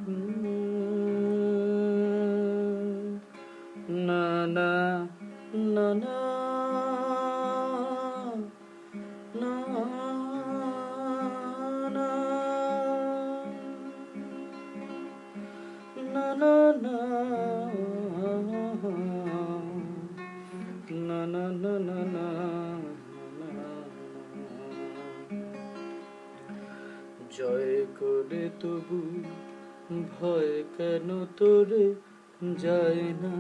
না না না না না না না না না না না না না। জয় করে তবু ভয় কেন তোরে যায় না?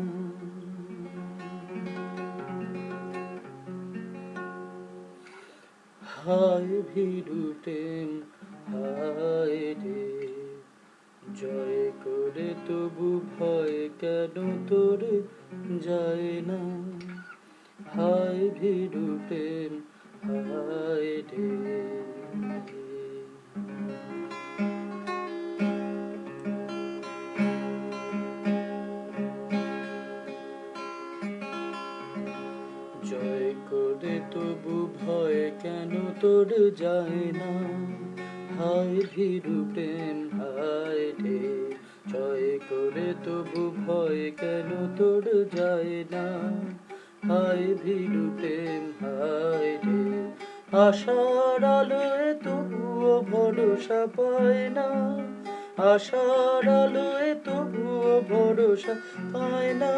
হায় ভিড়ুটে হায় রে, জয় করে তবু ভয় কেন তোরে যায় না? হায় ভিড়ুটে হায় রে। জয় করে তবু ভয় কেন তোর যায় না? হায় ভীরু প্রেম হায় রে, জয় করে তবু ভয় কেন তোর যায় না? হায় ভীরু প্রেম হায় রে। আশার আলোয় তবুও ভরসা পায় না, আশার আলোয় তবুও ভরসা পায় না।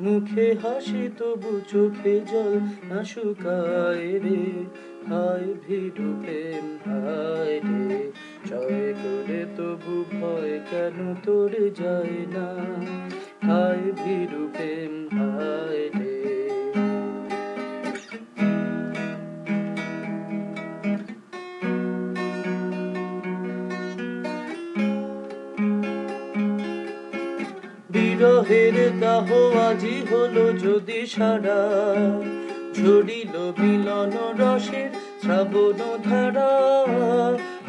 মুখে হাসি তবু চোখে জল না শুকায় রে। হায় ভীরু প্রেম হায় রে, জয় করে তবু ভয় কেন তোর যায় না? হায় ভীরু প্রেম হায় রে। বিরহের দাহ আজি হলো যদি সারা, ঝরিল মিলন রসের শ্রাবণ ধারা।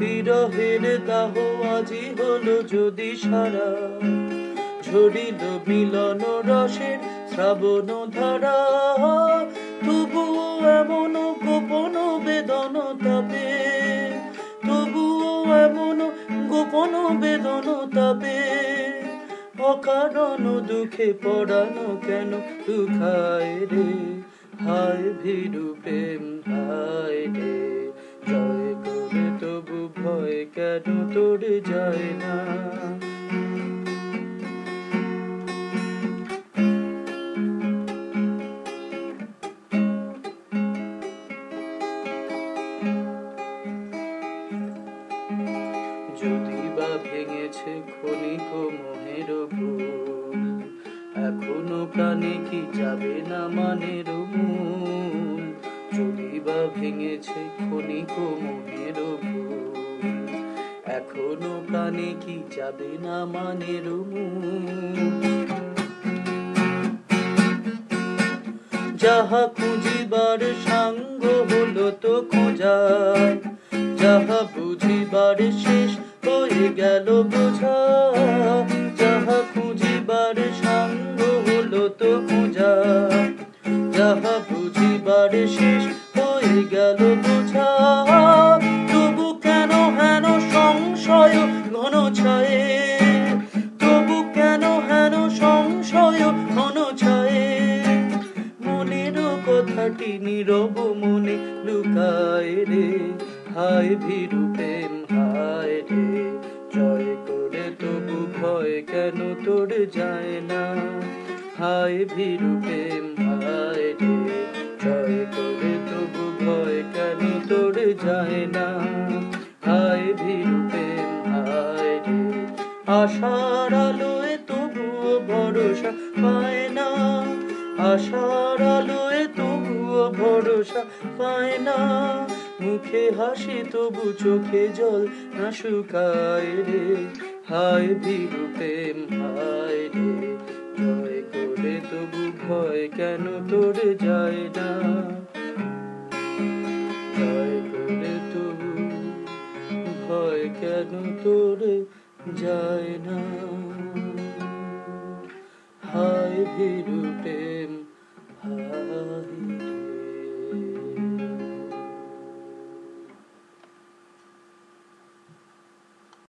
বিরহের দাহ আজি হলো যদি সারা, ঝরিল মিলন রসের শ্রাবণ ধারা। তবুও এমন গোপন বেদন তাপে, তবুও এমন গোপন বেদন তাপে। অকারণ দুঃখে পড়ানো কেন দুঃখায় রে? হায় ভীরু প্রেম হায় রে, জয় করে তবু ভয় কেন তোর যায় না? যদি বা ভেঙেছে ক্ষণিক মোহের ভুল, এখনো প্রাণে কি যাবে না মানের মূল? যদি বা ভেঙেছে ক্ষণিক মোহের ভুল, এখনো প্রাণে কি যাবে না মানের মূল? যাহা খুঁজিবার সাঙ্গ হলো তো খোঁজা, যাহা বুঝিবার শেষ হয়ে গেল বোঝা। যাহা খুঁজিবার সাঙ্গ হলো তো খোঁজা, যাহা বুঝিবার শেষ হয়ে গেল বোঝা। তবু কেন হেন সংশয় ঘন ছায়ে, তবু কেন হেন সংশয় ঘন ছায়ে। মনের কথাটি নীরব মনে লুকায় রে। হায় ভীরু প্রেম হায় রে, জয় করে তবু ভয় কেন তোর যায় না? হায় ভীরু প্রেম হায় রে, জয় করে তবু ভয় কেন তোর যায় না? হায় ভীরু প্রেম হায় রে। আশার আলোয় তবুও ভরসা পায় না, আশার আলোয় তবুও ভরসা পায় না। মুখে হাসি তবু চোখে জল না শুকায় রে। হায় ভীরু প্রেম হায় রে, জয় করে তবু ভয় কেন তোর যায় না? জয় করে তবু ভয় কেন তোর যায় না? হায় ভীরু প্রেম হায়।